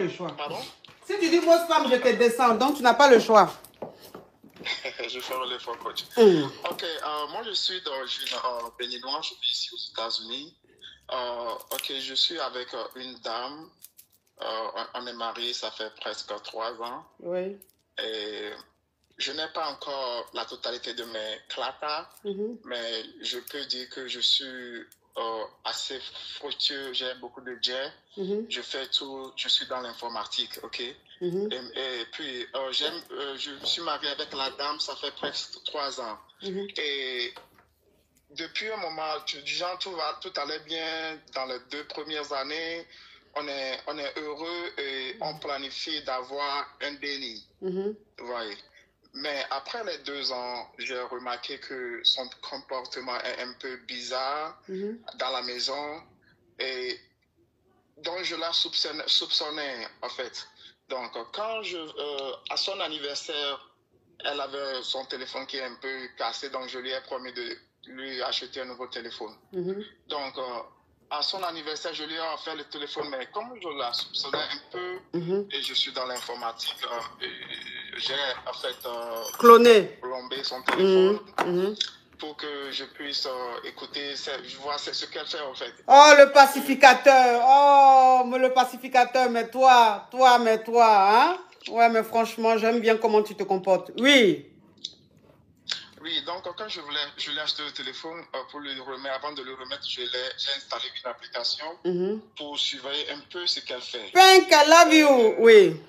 le choix. Pardon? Si tu dis grosse femme, je te descends, donc tu n'as pas le choix. Je ferai l'effort, coach. Ok, moi je suis d'origine béninoise, je vis ici aux États-Unis. Ok, je suis avec une dame. On est mariés, ça fait presque 3 ans. Oui. Et je n'ai pas encore la totalité de mes clatas, mais je peux dire que je suis assez fructueux, j'ai beaucoup de jet, je fais tout, je suis dans l'informatique, ok? Et puis, je me suis marié avec la dame, ça fait presque 3 ans. Et depuis un moment, tout allait bien dans les 2 premières années. On est heureux et on planifie d'avoir un déni. Ouais. Mais après les 2 ans, j'ai remarqué que son comportement est un peu bizarre dans la maison. Et donc, je la soupçonnais, en fait. Donc, quand à son anniversaire, elle avait son téléphone qui est un peu cassé, donc je lui ai promis de lui acheter un nouveau téléphone. Donc, à son anniversaire, je lui ai offert le téléphone, mais comme je la soupçonnais un peu, et je suis dans l'informatique, j'ai en fait plombé son téléphone pour que je puisse écouter, je vois ce qu'elle fait en fait. Oh, le pacificateur. Oh, mais le pacificateur, mais toi, hein? Ouais, mais franchement, j'aime bien comment tu te comportes. Oui. Oui, donc quand je l'ai acheté le téléphone pour le remettre, avant de le remettre, j'ai installé une application pour surveiller un peu ce qu'elle fait. Thank I love you. Oui.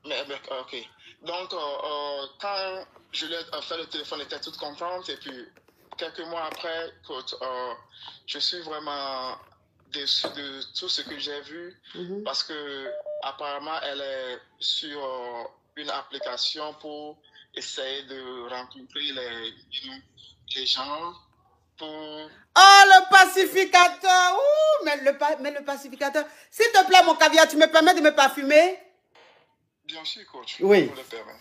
Ok. Donc, quand je lui ai fait le téléphone, elle était toute contente. Et puis, quelques mois après, je suis vraiment déçu de tout ce que j'ai vu. Parce que apparemment, elle est sur une application pour essayer de rencontrer les gens pour... Oh, le pacificateur. Ouh, mais le pacificateur. S'il te plaît, mon caviar, tu me permets de me parfumer? Bien sûr, coach. Oui. Je vous le permets.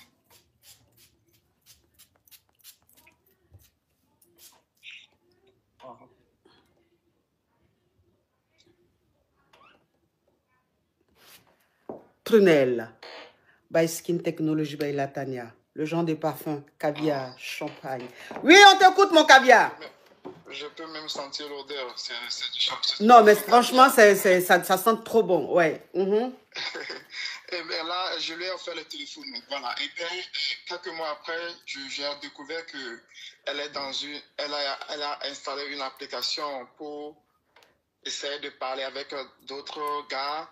Prunelle. By Skin Technology by Latania. Le genre de parfum, caviar, champagne. Oui, on t'écoute, mon caviar. Je peux même sentir l'odeur. C'est du champagne. Non, mais franchement, ça sent trop bon. Ouais. Et bien là, je lui ai offert le téléphone. Voilà. Et bien, quelques mois après, j'ai découvert qu'elle est elle a installé une application pour essayer de parler avec d'autres gars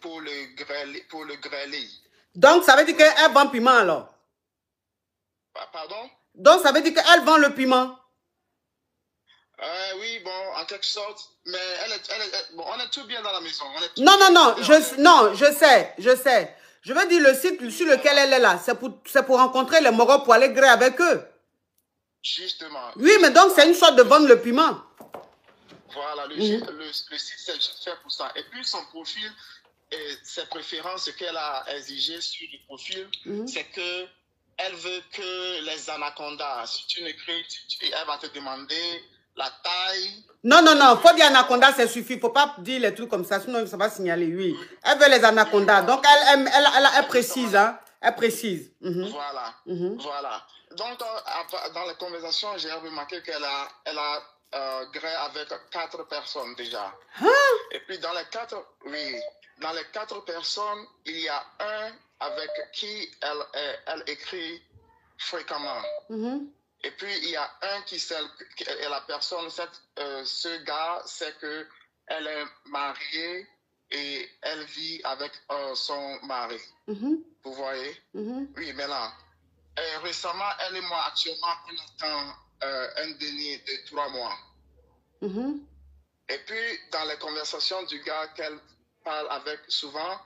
pour le grêler. Donc, ça veut dire qu'elle vend piment alors? Pardon? Donc, ça veut dire qu'elle vend le piment? Oui, bon, en quelque sorte. Mais bon, on est tout bien dans la maison. Non, je sais. Je veux dire, le site sur lequel elle est là, c'est pour rencontrer les Moros pour aller gré avec eux. Justement. Oui, mais donc c'est une sorte de vendre le piment. Voilà, le site, c'est juste fait pour ça. Et puis, son profil, et ses préférences, ce qu'elle a exigé sur le profil, c'est que elle veut que les anacondas, si tu n'écris, elle va te demander la taille. Non, faut dire anaconda, ça suffit. Faut pas dire les trucs comme ça, sinon ça va signaler, oui. Elle veut les anacondas, donc elle précise, hein. Elle précise. Voilà, voilà. Donc, dans les conversations, j'ai remarqué qu'elle a gré avec 4 personnes déjà. Et puis, dans les 4 personnes, il y a un avec qui elle écrit fréquemment. Et puis, il y a un et la personne, ce gars, c'est qu'elle est mariée et elle vit avec son mari. Vous voyez? Oui, mais là, récemment, elle et moi, actuellement, on attend un déni de 3 mois. Et puis, dans les conversations du gars qu'elle parle avec souvent,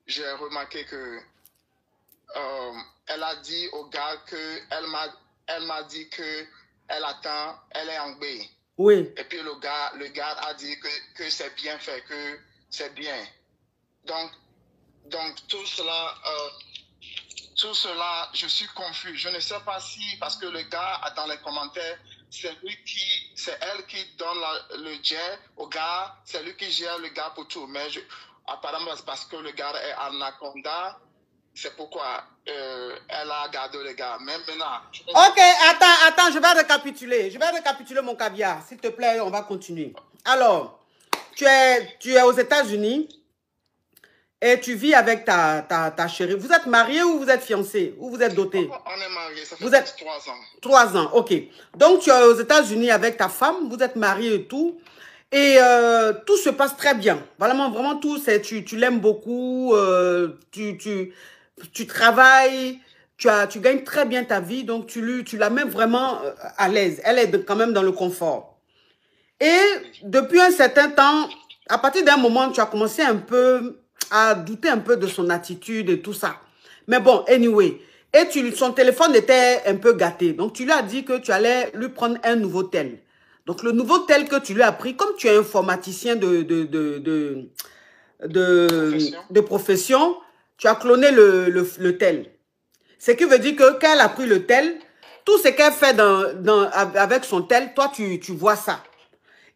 j'ai remarqué que elle a dit au gars elle m'a dit que elle attend, elle est en B. Oui. Et puis le gars a dit que c'est bien fait, que c'est bien. Donc tout cela, je suis confus. Je ne sais pas si, parce que le gars dans les commentaires, c'est elle qui donne le jet au gars, c'est lui qui gère le gars pour tout. Mais apparemment, c'est parce que le gars est anaconda. C'est pourquoi elle a gardé le gars. Même maintenant. Ok, attends, je vais récapituler. Je vais récapituler mon caviar. S'il te plaît, on va continuer. Alors, tu es aux États-Unis et tu vis avec ta chérie. Vous êtes mariés ou vous êtes fiancés? Ou vous êtes dotés? On est mariés, ça fait vous êtes 3 ans. 3 ans, ok. Donc, tu es aux États-Unis avec ta femme, vous êtes mariés et tout. Et tout se passe très bien. Vraiment tout, tu l'aimes beaucoup, tu travailles, tu gagnes très bien ta vie, donc tu la mets vraiment à l'aise. Elle est quand même dans le confort. Et depuis un certain temps, à partir d'un moment, tu as commencé un peu à douter un peu de son attitude et tout ça. Mais bon, anyway. Et son téléphone était un peu gâté. Donc, tu lui as dit que tu allais lui prendre un nouveau tel. Donc, le nouveau tel que tu lui as pris, comme tu es informaticien de profession, tu as cloné le tel. Ce qui veut dire que quand elle a pris le tel, tout ce qu'elle fait avec son tel, toi, tu vois ça.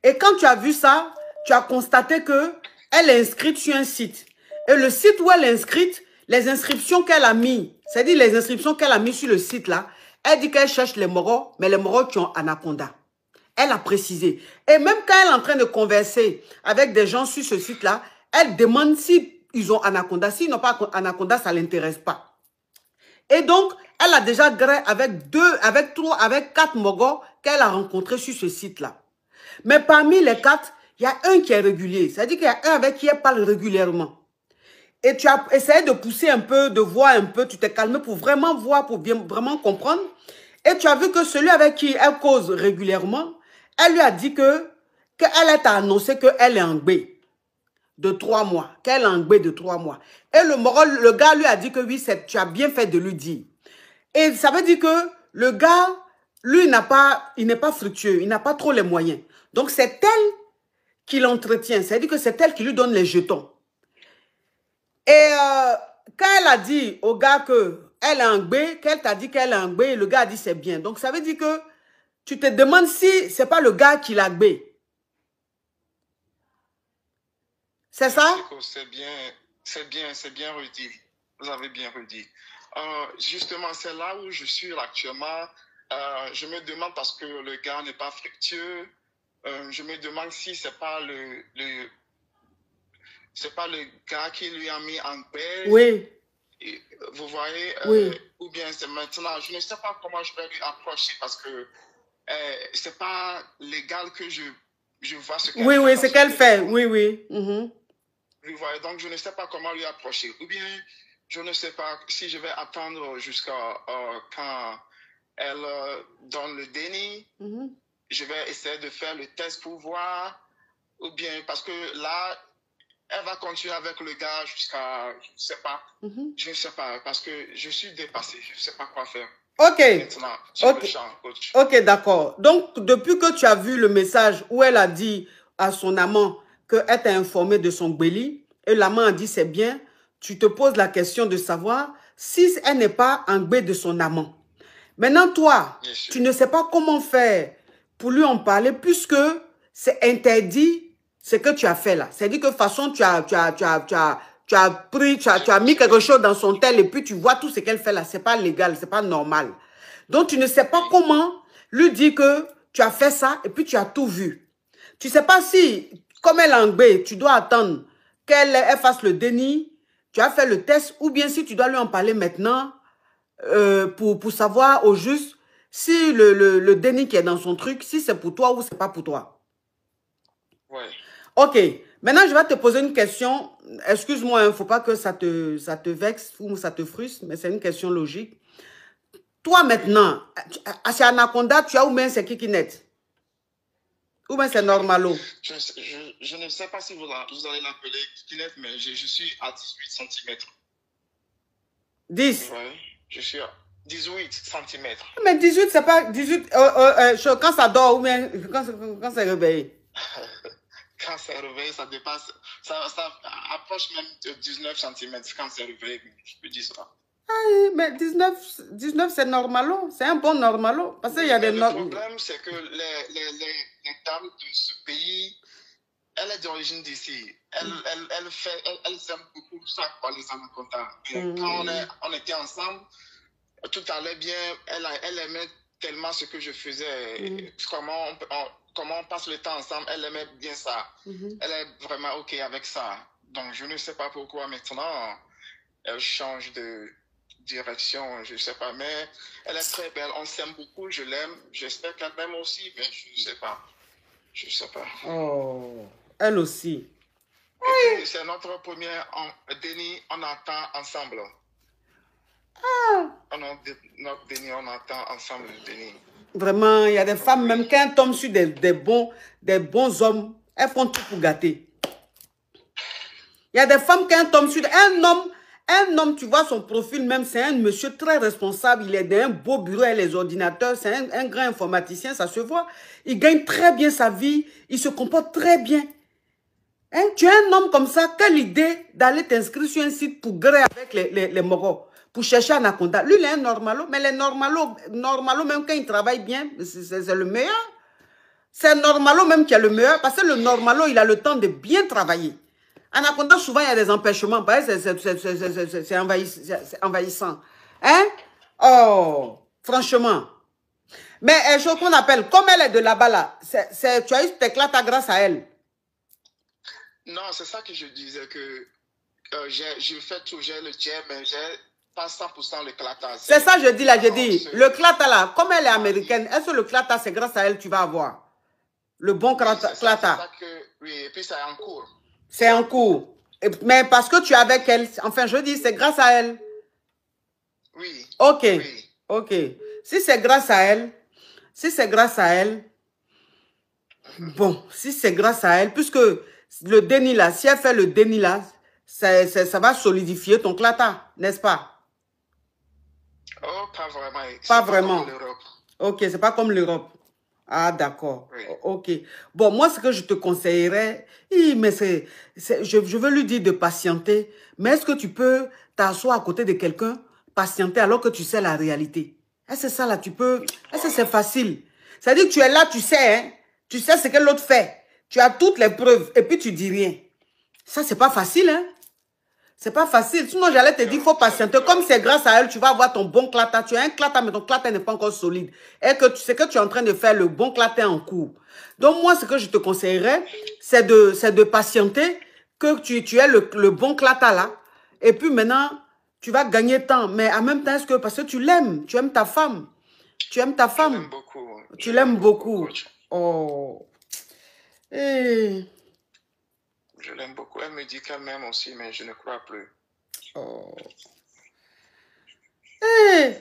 Et quand tu as vu ça, tu as constaté qu'elle est inscrite sur un site. Et le site où elle est inscrite, les inscriptions qu'elle a mis, c'est-à-dire les inscriptions qu'elle a mis sur le site là, elle dit qu'elle cherche les moros, mais les moros qui ont anaconda. Elle a précisé. Et même quand elle est en train de converser avec des gens sur ce site-là, elle demande si ils ont anaconda. S'ils n'ont pas anaconda, ça ne l'intéresse pas. Et donc, elle a déjà gré avec 4 mogos qu'elle a rencontrés sur ce site-là. Mais parmi les 4, il y a un qui est régulier. C'est-à-dire qu'il y a un avec qui elle parle régulièrement. Et tu as essayé de pousser un peu, de voir un peu, tu t'es calmé pour vraiment voir, pour vraiment comprendre. Et tu as vu que celui avec qui elle cause régulièrement, elle lui a dit qu'elle t'a annoncé qu'elle est en gbé de 3 mois. Qu'elle est en gbé de 3 mois. Et le gars lui a dit que oui, tu as bien fait de lui dire. Et ça veut dire que le gars, lui, il n'est pas fructueux. Il n'a pas trop les moyens. Donc, c'est elle qui l'entretient. C'est-à-dire que c'est elle qui lui donne les jetons. Et quand elle a dit au gars qu'elle est en gbé, qu'elle t'a dit qu'elle est en gbé, le gars a dit c'est bien. Donc, ça veut dire que tu te demandes si ce n'est pas le gars qui l'a gbé. C'est ça? C'est bien redit. Vous avez bien redit. Justement, c'est là où je suis actuellement. Je me demande parce que le gars n'est pas fructueux. Je me demande si c'est pas c'est pas le gars qui lui a mis en paix. Oui. Vous voyez, oui. Ou bien c'est maintenant, je ne sais pas comment je vais lui approcher parce que c'est pas légal que je vois ce qu'elle fait. Oui, ce qu'elle fait, oui. Vous voyez, donc je ne sais pas comment lui approcher. Ou bien, je ne sais pas si je vais attendre jusqu'à quand elle donne le déni. Je vais essayer de faire le test pour voir. Ou bien, parce que là, elle va continuer avec le gars jusqu'à, je ne sais pas, parce que je suis dépassé, je ne sais pas quoi faire. Ok. Maintenant, sur le champ, coach. Ok, d'accord. Donc, depuis que tu as vu le message où elle a dit à son amant qu'elle t'a informé de son gbéli, et l'amant a dit c'est bien, tu te poses la question de savoir si elle n'est pas en gbé de son amant. Maintenant, toi, tu ne sais pas comment faire pour lui en parler puisque c'est interdit ce que tu as fait là. C'est-à-dire que de toute façon, tu as mis quelque chose dans son tel et puis tu vois tout ce qu'elle fait là. C'est pas légal, c'est pas normal. Donc, tu ne sais pas comment lui dire que tu as fait ça et puis tu as tout vu. Tu ne sais pas si, comme elle est en gbé, tu dois attendre qu'elle fasse le déni, tu as fait le test ou bien si tu dois lui en parler maintenant pour savoir au juste si le déni qui est dans son truc, si c'est pour toi ou c'est pas pour toi. Ouais. Ok. Maintenant, je vais te poser une question. Excuse-moi, il ne faut pas que ça te vexe ou ça te frustre, mais c'est une question logique. Toi, maintenant, chez Anaconda, tu as ou bien c'est Kikinet? Ou bien c'est Normalo? Je ne sais pas si vous allez l'appeler Kikinet, mais je suis à 18 cm. 10? Oui, je suis à 18 cm. Mais 18, c'est pas 18. Quand ça dort ou bien quand c'est réveillé? Quand c'est réveillé, ça dépasse. Ça approche même de 19 cm quand c'est réveillé, je peux dire ça. Ah, mais 19 c'est normalo. C'est un bon normalo. Parce qu'il y a des Le problème, c'est que les dames de ce pays, elle est d'origine d'ici. Elle s'aime beaucoup ça, quoi, les anacondas. Quand on était ensemble, tout allait bien. Elle aimait tellement ce que je faisais. Comment on passe le temps ensemble, elle aimait bien ça. Elle est vraiment OK avec ça. Donc, je ne sais pas pourquoi maintenant, elle change de direction, je ne sais pas. Mais elle est très belle, on s'aime beaucoup, je l'aime. J'espère qu'elle m'aime aussi, mais je ne sais pas. Je ne sais pas. Oh, elle aussi. Oui. C'est notre premier déni, on attend ensemble. Notre déni, on attend ensemble le déni. Vraiment, il y a des femmes, même quand elles tombent sur des bons hommes, elles font tout pour gâter. Il y a des femmes, quand elles tombent sur un homme, tu vois son profil même, c'est un monsieur très responsable, il est dans un beau bureau avec les ordinateurs, c'est un grand informaticien, ça se voit. Il gagne très bien sa vie, il se comporte très bien. Hein? Tu es un homme comme ça, quelle idée d'aller t'inscrire sur un site pour gré avec les moros, pour chercher un anaconda. Lui, il est un normalo, mais les normalo, même quand il travaille bien, c'est le meilleur. C'est normalo même qui est le meilleur, parce que le normalo, il a le temps de bien travailler. Anaconda, souvent, il y a des empêchements. C'est envahissant. Hein? Oh, franchement. Mais chose qu'on appelle, comme elle est de là-bas, là, tu as eu tes clatas grâce à elle. Non, c'est ça que je disais, que je fais tout, j'ai le jet, mais j'ai pas 100% le clata. C'est ça, je dis là, je dis. Le clata là, comme elle est américaine, est-ce que le clata, c'est grâce à elle que tu vas avoir? Le bon clata. Oui, et puis c'est en cours. C'est en cours. Mais parce que tu es avec elle, enfin je dis, c'est grâce à elle. Oui. Ok. Oui. Ok. Si c'est grâce à elle, bon, si c'est grâce à elle, puisque le déni là, si elle fait le déni là, ça va solidifier ton clata, n'est-ce pas? Oh, pas vraiment. Pas vraiment. Comme l'Europe. Ok, c'est pas comme l'Europe. Ah, d'accord. Oui. Ok. Bon, moi, ce que je te conseillerais, mais je veux lui dire de patienter, mais est-ce que tu peux t'asseoir à côté de quelqu'un, patienter alors que tu sais la réalité? Est-ce que ça là, tu peux... Est-ce que c'est facile? C'est-à-dire que tu es là, tu sais, hein? Tu sais ce que l'autre fait. Tu as toutes les preuves et puis tu dis rien. Ça, c'est pas facile, hein? C'est pas facile. Sinon, j'allais te dire, il faut patienter. Comme c'est grâce à elle, tu vas avoir ton bon clata. Tu as un clata, mais ton clata n'est pas encore solide. Et que tu sais que tu es en train de faire le bon clata en cours. Donc, moi, ce que je te conseillerais, c'est de patienter, que tu aies le bon clata là. Et puis maintenant, tu vas gagner temps. Mais en même temps, est-ce que parce que tu l'aimes, tu aimes ta femme. Tu aimes ta femme. Je l'aime beaucoup. Tu l'aimes beaucoup. Oh. Et... Je l'aime beaucoup. Elle me dit qu'elle m'aime aussi, mais je ne crois plus. Oh. Hey.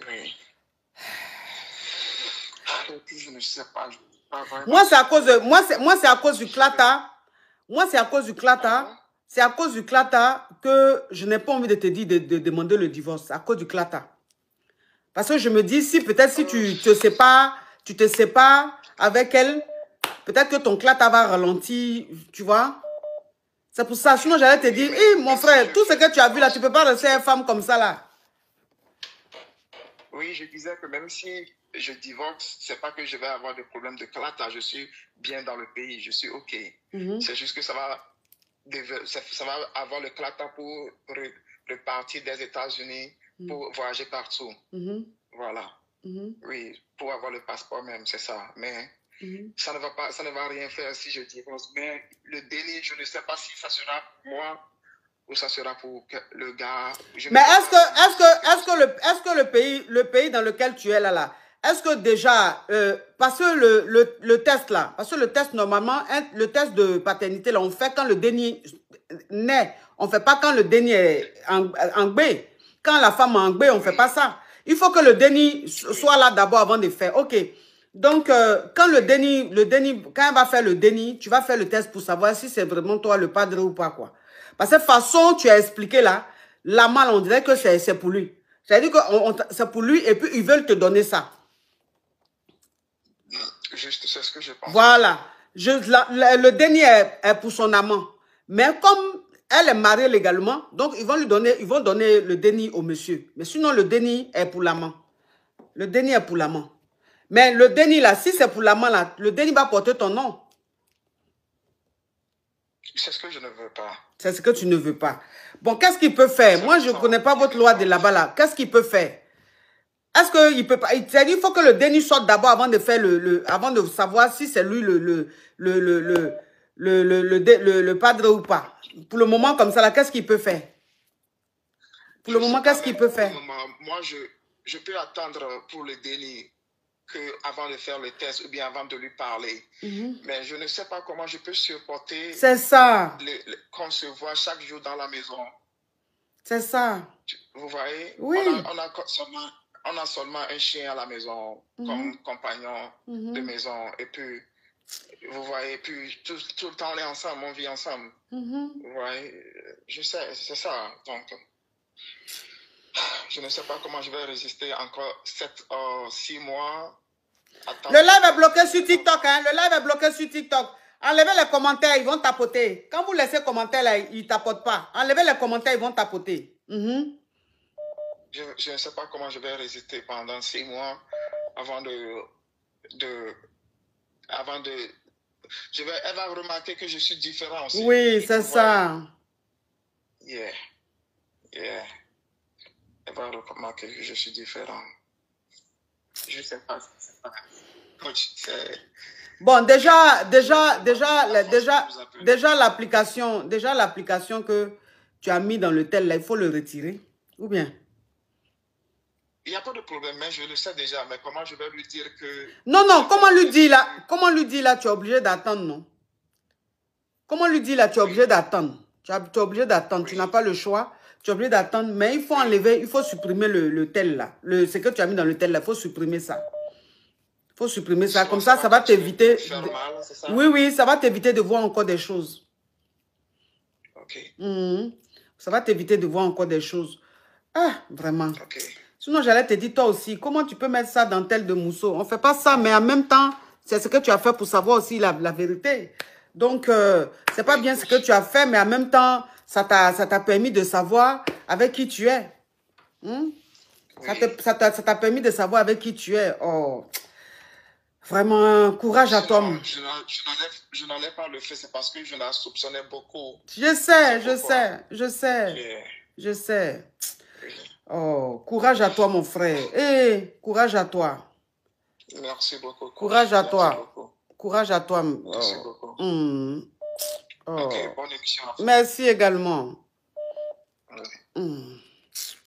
Oui. Je ne sais pas. Moi, c'est à cause de, moi, c'est à cause du clata. Moi, c'est à cause du clata. C'est à cause du clata que je n'ai pas envie de te dire de demander le divorce. À cause du clata. Parce que je me dis, si peut-être si tu te sépares avec elle, peut-être que ton clata va ralentir, tu vois. C'est pour ça. Sinon, j'allais te dire, hey, mon frère, tout ce que tu as vu là, tu ne peux pas rester une femme comme ça là. Oui, je disais que même si je divorce, c'est pas que je vais avoir des problèmes de clata. Je suis bien dans le pays, je suis OK. C'est juste que ça va avoir le clata pour repartir des États-Unis, pour voyager partout. Voilà. Oui, pour avoir le passeport même, c'est ça. Mais ça ne va rien faire si je divorce. Mais le déni, je ne sais pas si ça sera pour moi ou ça sera pour le gars. Mais est-ce que le pays dans lequel tu es là, est-ce que déjà, parce que le test là, parce que le test normalement, le test de paternité là, on fait quand le déni naît. On ne fait pas quand le déni est en B. Quand la femme est en B, on ne fait pas ça. Il faut que le déni soit là d'abord avant de faire. Ok. Donc, quand le déni, quand elle va faire le déni, tu vas faire le test pour savoir si c'est vraiment toi le padre ou pas, quoi. Parce que de toute façon, tu as expliqué là, la malle, on dirait que c'est pour lui. C'est-à-dire que c'est pour lui et puis ils veulent te donner ça. Juste, c'est ce que je pense. Voilà. Le déni est pour son amant. Mais comme elle est mariée légalement, donc ils vont donner le déni au monsieur. Mais sinon, le déni est pour l'amant. Le déni est pour l'amant. Mais le déni là, si c'est pour l'amant là, le déni va porter ton nom. C'est ce que je ne veux pas. C'est ce que tu ne veux pas. Bon, qu'est-ce qu'il peut faire? Moi, je ne connais pas votre loi de là-bas là. Qu'est-ce qu'il peut faire? Est-ce qu'il peut pas? C'est-à-dire, il faut que le déni sorte d'abord avant de faire avant de savoir si c'est lui le padre ou pas. Pour le moment, comme ça là, qu'est-ce qu'il peut faire? Pour le moment, qu'est-ce qu'il peut faire? Moi, je peux attendre pour le déni avant de faire le test ou bien avant de lui parler. Mais je ne sais pas comment je peux supporter. C'est ça. Qu'on se voit chaque jour dans la maison. C'est ça. Vous voyez? Oui. On a seulement un chien à la maison comme compagnon de maison. Et puis, vous voyez, puis tout le temps on est ensemble, on vit ensemble. Vous voyez? Je sais, c'est ça. Donc, je ne sais pas comment je vais résister encore 6 mois. Le live est bloqué sur TikTok. Hein? Le live est bloqué sur TikTok. Enlevez les commentaires, ils vont tapoter. Quand vous laissez commentaires là, ils ne tapotent pas. Enlevez les commentaires, ils vont tapoter. Je ne sais pas comment je vais résister pendant 6 mois avant de elle va remarquer que je suis différent aussi. Oui, c'est ça. Yeah. Elle va remarquer que je suis différent. Je ne sais pas. Bon, déjà l'application que tu as mis dans le tel là, il faut le retirer. Ou bien? Il n'y a pas de problème, mais je le sais déjà. Mais comment je vais lui dire que... Non, comment lui dire là, tu es obligé d'attendre, non? Comment lui dire là, tu es obligé d'attendre? Tu es obligé d'attendre, tu n'as pas le choix. Tu es obligé d'attendre, mais il faut enlever, il faut supprimer le tel là. Ce que tu as mis dans le tel là, il faut supprimer ça. Il faut supprimer ça. Comme ça, ça va t'éviter... Oui, ça va t'éviter de voir encore des choses. Ok. Ça va t'éviter de voir encore des choses. Ah, vraiment. Ok. Sinon, j'allais te dire, toi aussi, comment tu peux mettre ça dans tel de mousseau? On ne fait pas ça, mais en même temps, c'est ce que tu as fait pour savoir aussi la vérité. Donc, c'est pas bien ce que tu as fait, mais en même temps, ça t'a permis de savoir avec qui tu es. Ça t'a permis de savoir avec qui tu es. Oh, vraiment, courage à toi. Je n'en ai pas le fait, c'est parce que je la soupçonnais beaucoup. Je sais. Oh, courage à toi, mon frère. Courage à toi. Merci beaucoup. Courage à toi. Courage à toi. Merci beaucoup. Ok, bonne émission. Merci également.